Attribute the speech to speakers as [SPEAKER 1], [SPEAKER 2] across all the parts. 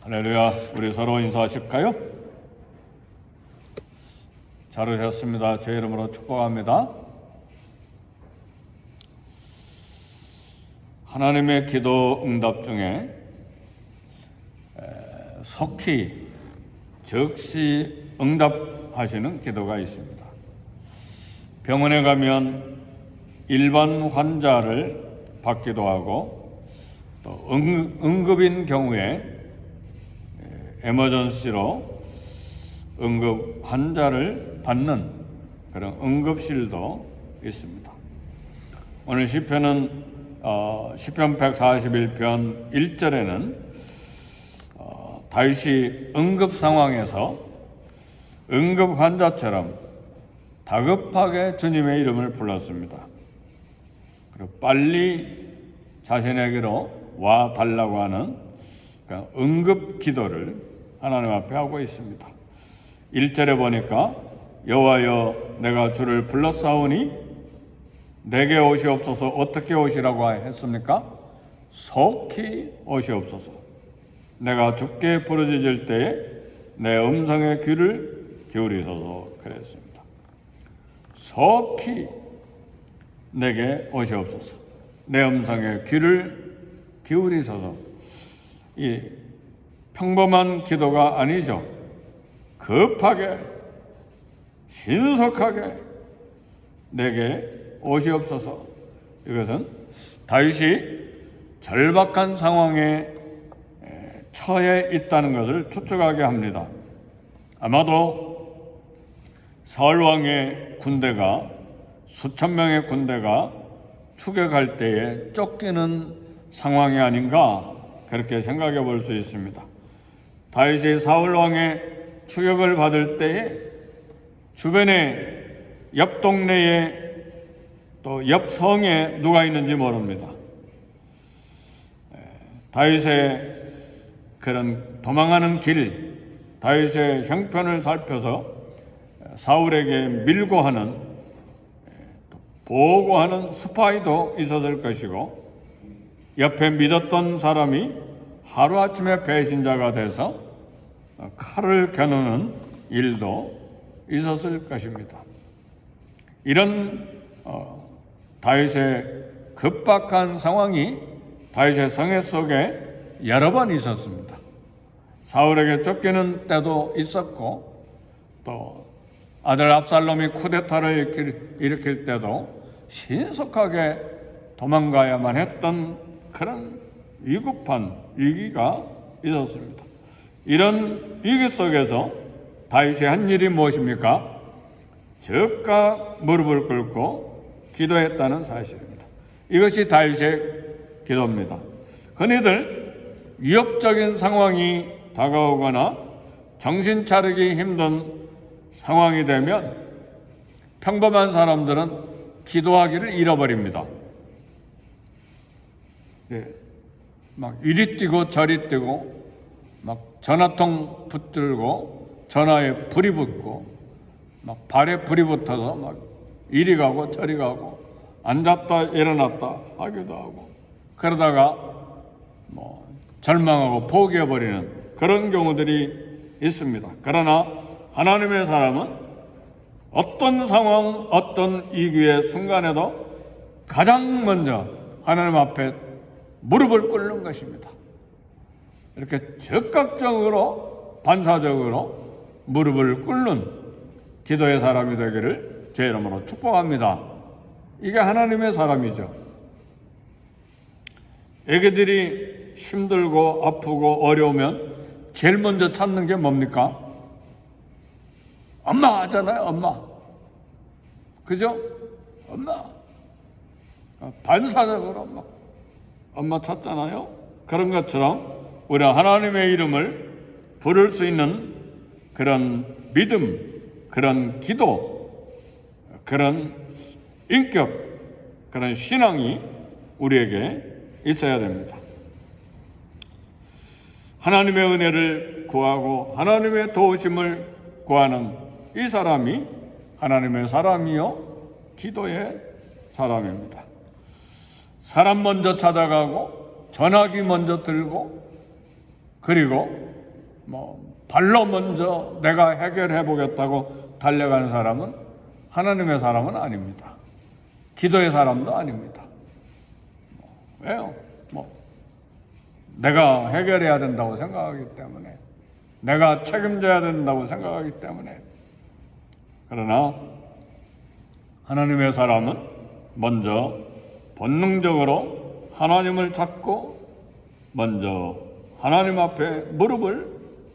[SPEAKER 1] 할렐루야. 우리 서로 인사하실까요? 잘 오셨습니다. 제 이름으로 축복합니다. 하나님의 기도 응답 중에 속히 즉시 응답하시는 기도가 있습니다. 병원에 가면 일반 환자를 받기도 하고 또 응급인 경우에 에머전시로 응급 환자를 받는 그런 응급실도 있습니다. 오늘 시편은 시편 141편 1절에는 다윗이 응급 상황에서 응급 환자처럼 다급하게 주님의 이름을 불렀습니다. 그리고 빨리 자신에게로 와 달라고 하는 응급 기도를 하나님 앞에 하고 있습니다. 1절에 보니까 여호와여 내가 주를 불렀사오니 내게 오시옵소서. 어떻게 오시라고 했습니까? 속히 오시옵소서. 내가 주께 부르짖을 때에 내 음성의 귀를 기울이소서 그랬습니다. 속히 내게 오시옵소서. 내 음성의 귀를 기울이소서. 이 평범한 기도가 아니죠. 급하게 신속하게 내게 오시옵소서. 이것은 다윗이 절박한 상황에 처해 있다는 것을 추측하게 합니다. 아마도 사울 왕의 군대가 수천 명의 군대가 추격할 때에 쫓기는 상황이 아닌가 그렇게 생각해 볼 수 있습니다. 다윗이 사울 왕의 추격을 받을 때에 주변에 옆 동네에 또 옆 성에 누가 있는지 모릅니다. 다윗의 그런 도망하는 길, 다윗의 형편을 살펴서 사울에게 밀고 하는 보고하는 스파이도 있었을 것이고 옆에 믿었던 사람이 하루아침에 배신자가 돼서 칼을 겨누는 일도 있었을 것입니다. 이런 다윗의 급박한 상황이 다윗의 성회 속에 여러 번 있었습니다. 사울에게 쫓기는 때도 있었고 또 아들 압살롬이 쿠데타를 일으킬 때도 신속하게 도망가야만 했던 그런 위급한 위기가 있었습니다. 이런 위기 속에서 다윗이 한 일이 무엇입니까? 적과 무릎을 꿇고 기도했다는 사실입니다. 이것이 다윗의 기도입니다. 흔히들 위협적인 상황이 다가오거나 정신 차리기 힘든 상황이 되면 평범한 사람들은 기도하기를 잃어버립니다. 막 이리 뛰고 저리 뛰고 막 전화통 붙들고 전화에 불이 붙고 막 발에 불이 붙어서 막 이리 가고 저리 가고 앉았다 일어났다 하기도 하고 그러다가 절망하고 포기해버리는 그런 경우들이 있습니다. 그러나 하나님의 사람은 어떤 상황, 어떤 위기의 순간에도 가장 먼저 하나님 앞에 무릎을 꿇는 것입니다. 이렇게 적극적으로 반사적으로 무릎을 꿇는 기도의 사람이 되기를 제 이름으로 축복합니다. 이게 하나님의 사람이죠. 애기들이 힘들고 아프고 어려우면 제일 먼저 찾는 게 뭡니까? 엄마 하잖아요. 엄마. 그죠? 엄마. 반사적으로 엄마 찾잖아요. 그런 것처럼 우리 하나님의 이름을 부를 수 있는 그런 믿음, 그런 기도, 그런 인격, 그런 신앙이 우리에게 있어야 됩니다. 하나님의 은혜를 구하고 하나님의 도우심을 구하는 이 사람이 하나님의 사람이요 기도의 사람입니다. 사람 먼저 찾아가고 전화기 먼저 들고 그리고 발로 먼저 내가 해결해 보겠다고 달려간 사람은 하나님의 사람은 아닙니다. 기도의 사람도 아닙니다. 왜요? 내가 해결해야 된다고 생각하기 때문에, 내가 책임져야 된다고 생각하기 때문에. 그러나 하나님의 사람은 먼저 본능적으로 하나님을 찾고 먼저 하나님 앞에 무릎을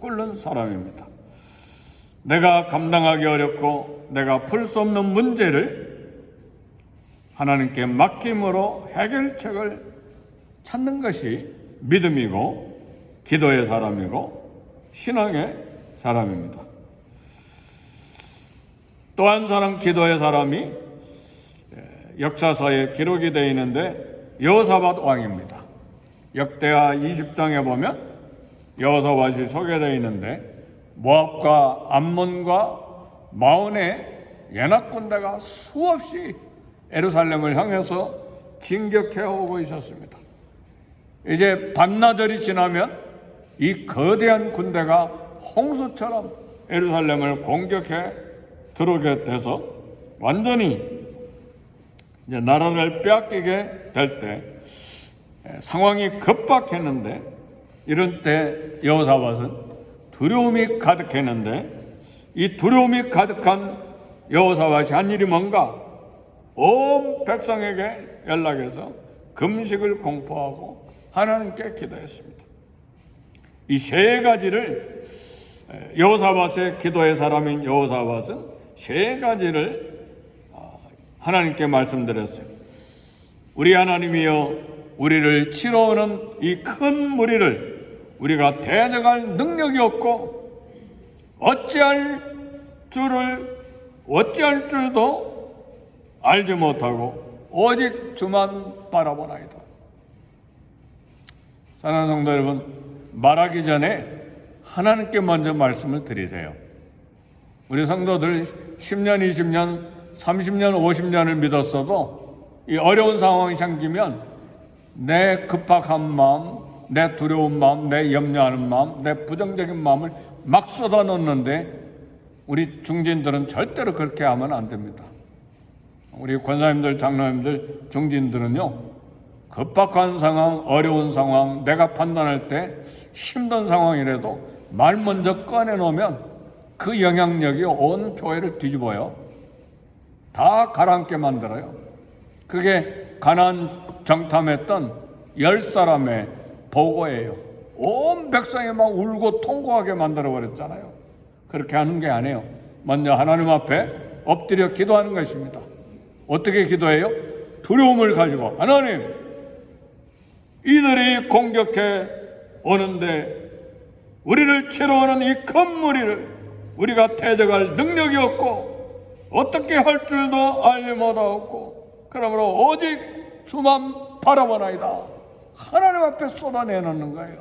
[SPEAKER 1] 꿇는 사람입니다. 내가 감당하기 어렵고 내가 풀 수 없는 문제를 하나님께 맡김으로 해결책을 찾는 것이 믿음이고 기도의 사람이고 신앙의 사람입니다. 또 한 사람 기도의 사람이 역사서에 기록이 되어 있는데 여호사밧 왕입니다. 역대하 20장에 보면 여호사밧이 소개되어 있는데 모압과 암몬과 마온의 연합군대가 수없이 예루살렘을 향해서 진격해 오고 있었습니다. 이제 반나절이 지나면 이 거대한 군대가 홍수처럼 예루살렘을 공격해 들어오게 돼서 완전히 이제 나라를 빼앗기게 될 때 상황이 급박했는데, 이런 때 여호사밧은 두려움이 가득했는데, 이 두려움이 가득한 여호사밧이 한 일이 뭔가? 온 백성에게 연락해서 금식을 공포하고 하나님께 기도했습니다. 이 세 가지를 여호사밧의 기도의 사람인 여호사밧은 세 가지를 하나님께 말씀드렸어요. 우리 하나님이여, 우리를 치러오는 이 큰 무리를 우리가 대적할 능력이 없고 어찌할 줄도 알지 못하고 오직 주만 바라보나이다. 사랑하는 성도 여러분, 말하기 전에 하나님께 먼저 말씀을 드리세요. 우리 성도들 10년, 20년, 30년, 50년을 믿었어도 이 어려운 상황이 생기면 내 급박한 마음, 내 두려운 마음, 내 염려하는 마음, 내 부정적인 마음을 막 쏟아놓는데 우리 중진들은 절대로 그렇게 하면 안 됩니다. 우리 권사님들, 장로님들, 중진들은요, 급박한 상황, 어려운 상황, 내가 판단할 때 힘든 상황이라도 말 먼저 꺼내놓으면 그 영향력이 온 교회를 뒤집어요. 다 가라앉게 만들어요. 그게 가나안 정탐했던 10사람의 보고예요. 온 백성이 막 울고 통곡하게 만들어버렸잖아요. 그렇게 하는 게 아니에요. 먼저 하나님 앞에 엎드려 기도하는 것입니다. 어떻게 기도해요? 두려움을 가지고, 하나님, 이들이 공격해 오는데 우리를 치러 오는 이 큰 무리를 우리가 대적할 능력이 없고 어떻게 할 줄도 알지 못하고, 그러므로 오직 주만 바라보나이다. 하나님 앞에 쏟아내놓는 거예요.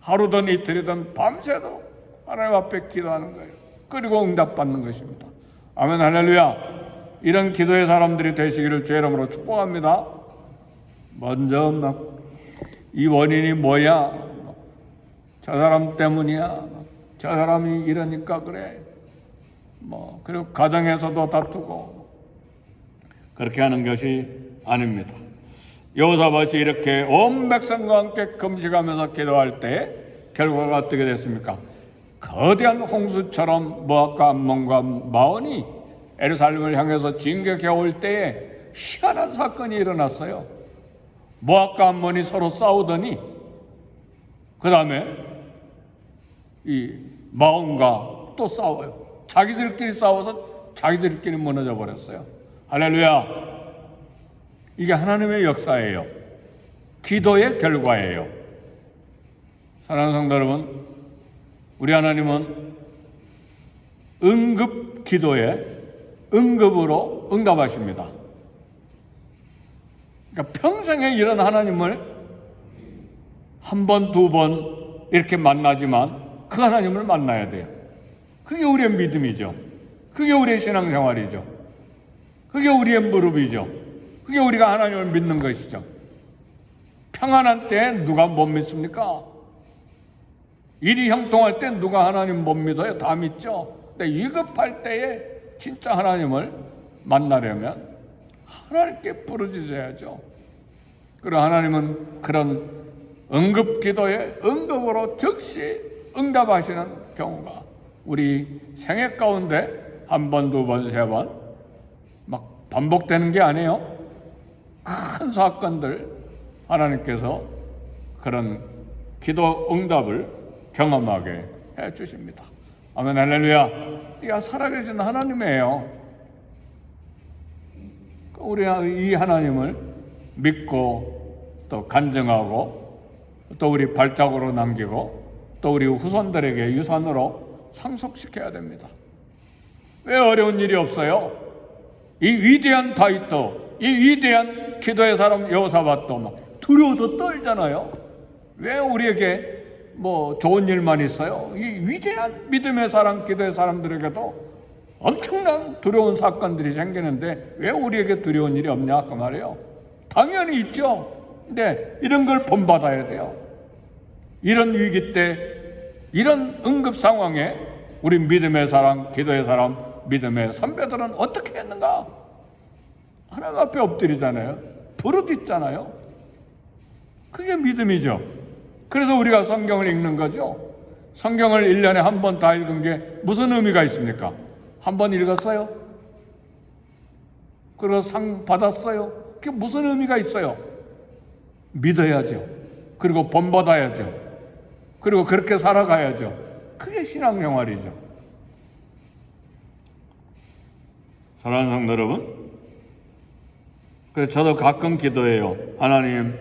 [SPEAKER 1] 하루든 이틀이든 밤새도 하나님 앞에 기도하는 거예요. 그리고 응답받는 것입니다. 아멘, 할렐루야. 이런 기도의 사람들이 되시기를 주의 이름으로 축복합니다. 먼저 이 원인이 뭐야? 저 사람 때문이야. 저 사람이 이러니까 그래. 그리고 가정에서도 다투고 그렇게 하는 것이 아닙니다. 여호사밧이 이렇게 온 백성과 함께 금식하면서 기도할 때 결과가 어떻게 됐습니까? 거대한 홍수처럼 모압과 암몬과 마온이 예루살렘을 향해서 진격해 올 때에 희한한 사건이 일어났어요. 모압과 암몬이 서로 싸우더니 그 다음에 이 마온과 또 싸워요. 자기들끼리 싸워서 자기들끼리 무너져 버렸어요. 할렐루야. 이게 하나님의 역사예요. 기도의 결과예요. 사랑하는 성도 여러분, 우리 하나님은 응급 기도에 응급으로 응답하십니다. 그러니까 평생에 이런 하나님을 한 번, 두 번 이렇게 만나지만 그 하나님을 만나야 돼요. 그게 우리의 믿음이죠. 그게 우리의 신앙생활이죠. 그게 우리의 무릎이죠. 그게 우리가 하나님을 믿는 것이죠. 평안한 때 누가 못 믿습니까? 일이 형통할 때 누가 하나님 못 믿어요? 다 믿죠. 근데 위급할 때에 진짜 하나님을 만나려면 하나님께 부르짖어야죠. 그리고 하나님은 그런 응급 기도에 응급으로 즉시 응답하시는 경우가 우리 생애 가운데 한 번, 두 번, 세 번 막 반복되는 게 아니에요. 큰 사건들 하나님께서 그런 기도 응답을 경험하게 해 주십니다. 아멘, 할렐루야. 이가 살아계신 하나님이에요. 우리 이 하나님을 믿고 또 간증하고 또 우리 발자국으로 남기고 또 우리 후손들에게 유산으로 상속시켜야 됩니다. 왜 어려운 일이 없어요? 이 위대한 다윗도, 이 위대한 기도의 사람 여호사밧도 막 두려워서 떨잖아요. 왜 우리에게 뭐 좋은 일만 있어요? 이 위대한 믿음의 사람, 기도의 사람들에게도 엄청난 두려운 사건들이 생기는데 왜 우리에게 두려운 일이 없냐 그 말이에요. 당연히 있죠. 근데 이런 걸 본받아야 돼요. 이런 위기 때, 이런 응급 상황에 우리 믿음의 사람, 기도의 사람, 믿음의 선배들은 어떻게 했는가? 하나님 앞에 엎드리잖아요. 부르짖잖아요. 그게 믿음이죠. 그래서 우리가 성경을 읽는 거죠. 성경을 1년에 한 번 다 읽은 게 무슨 의미가 있습니까? 한 번 읽었어요? 그리고 상 받았어요? 그게 무슨 의미가 있어요? 믿어야죠. 그리고 본받아야죠. 그리고 그렇게 살아가야죠. 그게 신앙생활이죠. 사랑하는 성도 여러분, 그래서 저도 가끔 기도해요. 하나님,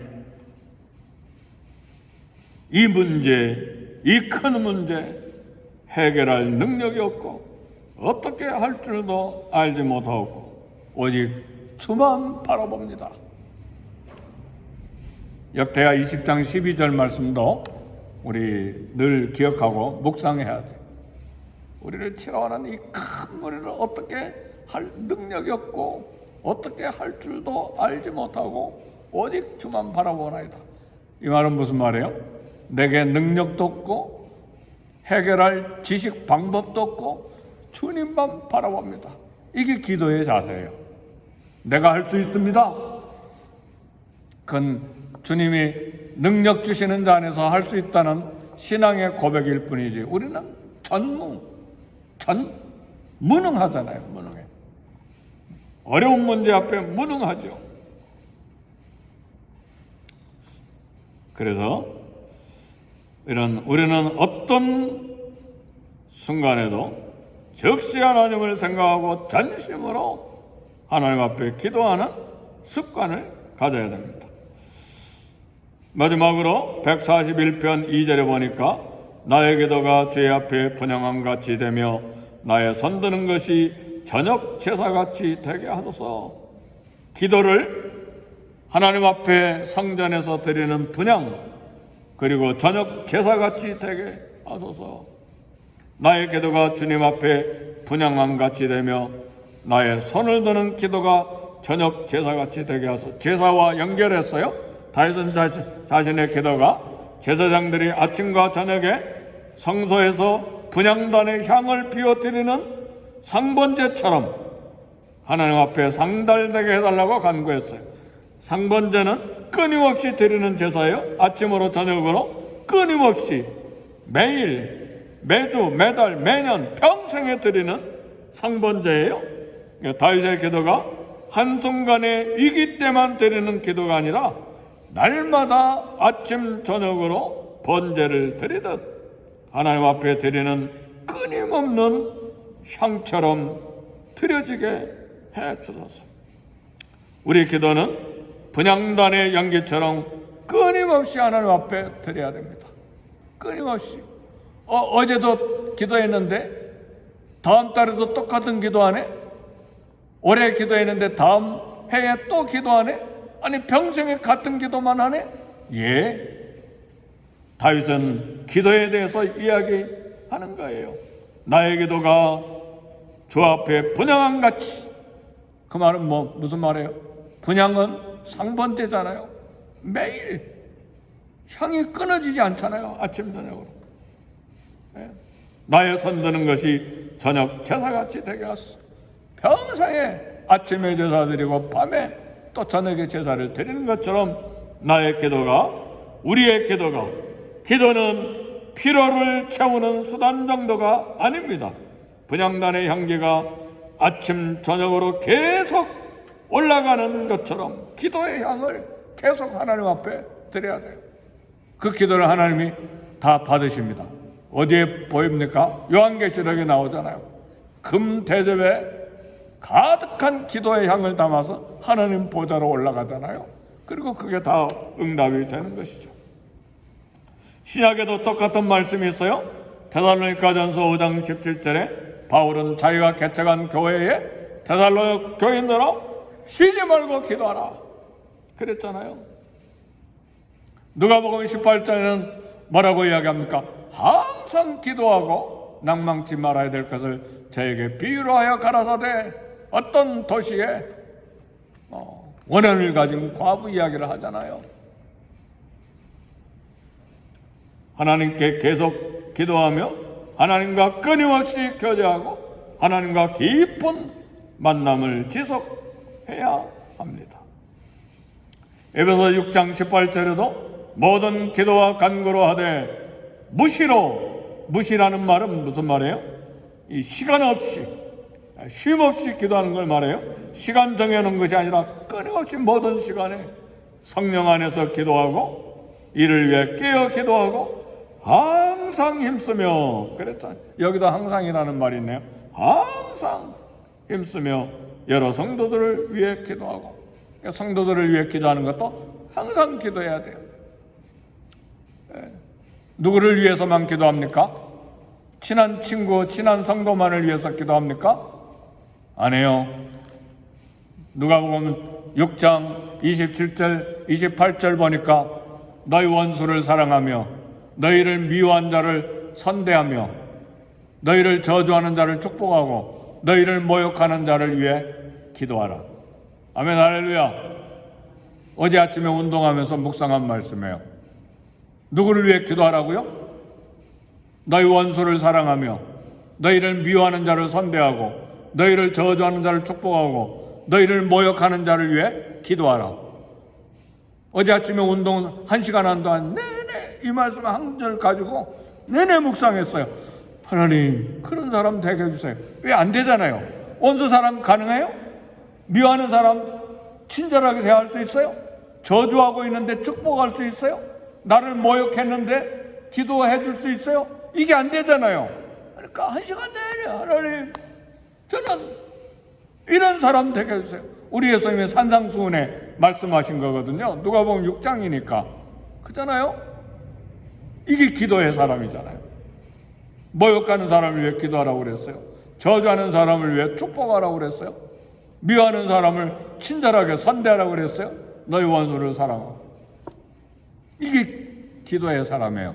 [SPEAKER 1] 이 문제, 이 큰 문제 해결할 능력이 없고 어떻게 할 줄도 알지 못하고 오직 주만 바라봅니다. 역대하 20장 12절 말씀도 우리 늘 기억하고 묵상해야 돼. 우리를 치러하는 이 큰 무리를 어떻게 할 능력이 없고 어떻게 할 줄도 알지 못하고 오직 주만 바라보나이다. 이 말은 무슨 말이에요? 내게 능력도 없고 해결할 지식 방법도 없고 주님만 바라봅니다. 이게 기도의 자세예요. 내가 할 수 있습니다. 그건 주님이 능력 주시는 자 안에서 할 수 있다는 신앙의 고백일 뿐이지 우리는 무능하잖아요. 무능해. 어려운 문제 앞에 무능하죠. 그래서 우리는 어떤 순간에도 즉시 하나님을 생각하고 전심으로 하나님 앞에 기도하는 습관을 가져야 됩니다. 마지막으로 141편 2절에 보니까 나의 기도가 주의 앞에 분향함 같이 되며 나의 손드는 것이 저녁 제사같이 되게 하소서. 기도를 하나님 앞에 성전에서 드리는 분향 그리고 저녁 제사같이 되게 하소서. 나의 기도가 주님 앞에 분향함 같이 되며 나의 손을 드는 기도가 저녁 제사같이 되게 하소서. 제사와 연결했어요. 다윗은 자신의 기도가 제사장들이 아침과 저녁에 성소에서 분향단의 향을 피워드리는 상번제처럼 하나님 앞에 상달되게 해달라고 간구했어요. 상번제는 끊임없이 드리는 제사예요. 아침으로 저녁으로 끊임없이 매일, 매주, 매달, 매년 평생에 드리는 상번제예요. 다윗의 기도가 한순간의 위기 때만 드리는 기도가 아니라 날마다 아침 저녁으로 번제를 드리듯 하나님 앞에 드리는 끊임없는 향처럼 드려지게 해 주소서. 우리 기도는 분향단의 연기처럼 끊임없이 하나님 앞에 드려야 됩니다. 끊임없이. 어제도 기도했는데 다음 달에도 똑같은 기도하네? 올해 기도했는데 다음 해에 또 기도하네? 아니 평생에 같은 기도만 하네? 예. 다윗은 기도에 대해서 이야기하는 거예요. 나의 기도가 주 앞에 분향함 같이. 그 말은 무슨 말이에요? 분향은 상번제잖아요. 매일 향이 끊어지지 않잖아요. 아침 저녁으로. 나의 손드는 것이 저녁 제사같이 되게 하소서. 평생에 아침에 제사 드리고 밤에 또 저녁에 제사를 드리는 것처럼 나의 기도가, 우리의 기도가, 기도는 피로를 채우는 수단 정도가 아닙니다. 분향단의 향기가 아침 저녁으로 계속 올라가는 것처럼 기도의 향을 계속 하나님 앞에 드려야 돼요. 그 기도를 하나님이 다 받으십니다. 어디에 보입니까? 요한계시록에 나오잖아요. 금 대접에 가득한 기도의 향을 담아서 하나님 보좌로 올라가잖아요. 그리고 그게 다 응답이 되는 것이죠. 신약에도 똑같은 말씀이 있어요. 데살로니가전서 5장 17절에 바울은 자기가 개척한 교회에 데살로니가 교인들아 쉬지 말고 기도하라 그랬잖아요. 누가복음 18장에는 뭐라고 이야기합니까? 항상 기도하고 낭망치 말아야 될 것을 저에게 비유로 하여 가라사대. 어떤 도시에 원한을 가진 과부 이야기를 하잖아요. 하나님께 계속 기도하며 하나님과 끊임없이 교제하고 하나님과 깊은 만남을 지속해야 합니다. 에베소 6장 18절에도 모든 기도와 간구로 하되 무시라는 말은 무슨 말이에요? 이 시간 없이 쉼 없이 기도하는 걸 말해요. 시간 정해놓은 것이 아니라 끊임없이 모든 시간에 성령 안에서 기도하고 이를 위해 깨어 기도하고 항상 힘쓰며 그랬잖아요. 여기도 항상이라는 말이 있네요. 항상 힘쓰며 여러 성도들을 위해 기도하고, 성도들을 위해 기도하는 것도 항상 기도해야 돼요. 누구를 위해서만 기도합니까? 친한 친구, 친한 성도만을 위해서 기도합니까? 안 해요. 누가복음 6장 27절 28절 보니까 너희 원수를 사랑하며 너희를 미워한 자를 선대하며 너희를 저주하는 자를 축복하고 너희를 모욕하는 자를 위해 기도하라. 아멘, 할렐루야. 어제 아침에 운동하면서 묵상한 말씀이에요. 누구를 위해 기도하라고요? 너희 원수를 사랑하며 너희를 미워하는 자를 선대하고 너희를 저주하는 자를 축복하고 너희를 모욕하는 자를 위해 기도하라. 어제 아침에 운동 1시간 한 동안 내내 이 말씀 한 절 가지고 내내 묵상했어요. 하나님, 그런 사람 되게 해주세요. 왜 안 되잖아요. 원수 사랑 가능해요? 미워하는 사람 친절하게 대할 수 있어요? 저주하고 있는데 축복할 수 있어요? 나를 모욕했는데 기도해 줄 수 있어요? 이게 안 되잖아요. 그러니까 1시간 내내 하나님, 저는 이런 사람 되게 해주세요. 우리 예수님이 산상수훈에 말씀하신 거거든요. 누가복음 6장이니까 그잖아요. 이게 기도의 사람이잖아요. 모욕하는 사람을 위해 기도하라고 그랬어요. 저주하는 사람을 위해 축복하라고 그랬어요. 미워하는 사람을 친절하게 선대하라고 그랬어요. 너희 원수를 사랑하고. 이게 기도의 사람이에요.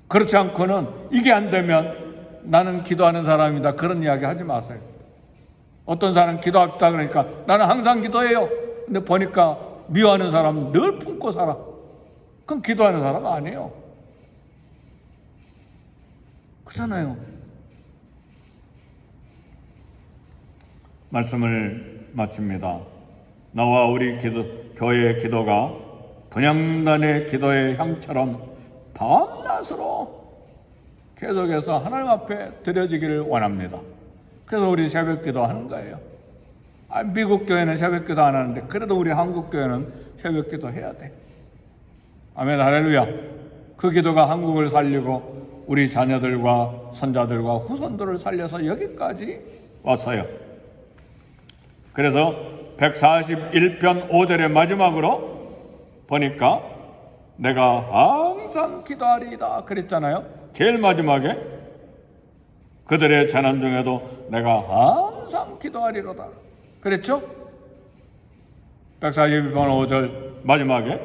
[SPEAKER 1] 그렇지 않고는 이게 안 되면 나는 기도하는 사람이다, 그런 이야기 하지 마세요. 어떤 사람 기도합시다 그러니까 나는 항상 기도해요. 근데 보니까 미워하는 사람 늘 품고 살아. 그럼 기도하는 사람 아니에요. 그렇잖아요. 말씀을 마칩니다. 나와 우리 교회의 기도가 분향단의 기도의 향처럼 밤낮으로 계속해서 하나님 앞에 드려지기를 원합니다. 그래서 우리 새벽기도 하는 거예요. 미국 교회는 새벽기도 안 하는데 그래도 우리 한국 교회는 새벽기도 해야 돼. 아멘, 할렐루야. 그 기도가 한국을 살리고 우리 자녀들과 손자들과 후손들을 살려서 여기까지 왔어요. 그래서 141편 5절의 마지막으로 보니까 내가 항상 기도하리이다 그랬잖아요. 제일 마지막에 그들의 재난 중에도 내가 항상 기도하리로다 그랬죠? 141편 5절 마지막에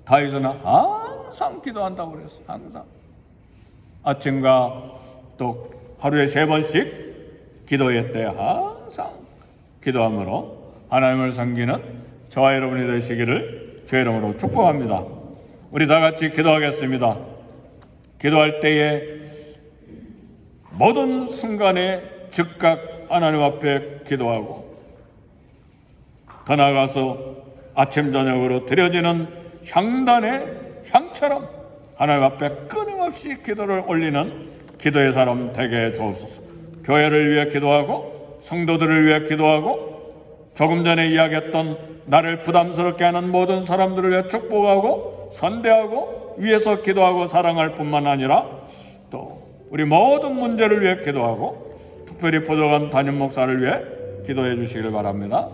[SPEAKER 1] 다윗은 항상 기도한다고 그랬어요. 항상 아침과 또 하루에 3번씩 기도의 때 항상 기도함으로 하나님을 섬기는 저와 여러분이 되시기를 주의 이름으로 축복합니다. 우리 다 같이 기도하겠습니다. 기도할 때에 모든 순간에 즉각 하나님 앞에 기도하고, 더 나아가서 아침 저녁으로 드려지는 향단의 향처럼 하나님 앞에 끊임없이 기도를 올리는 기도의 사람 되게 해 주옵소서. 교회를 위해 기도하고 성도들을 위해 기도하고 조금 전에 이야기했던 나를 부담스럽게 하는 모든 사람들을 위해 축복하고 선대하고 위해서 기도하고 사랑할 뿐만 아니라 또 우리 모든 문제를 위해 기도하고 특별히 포도관 담임 목사를 위해 기도해 주시길 바랍니다.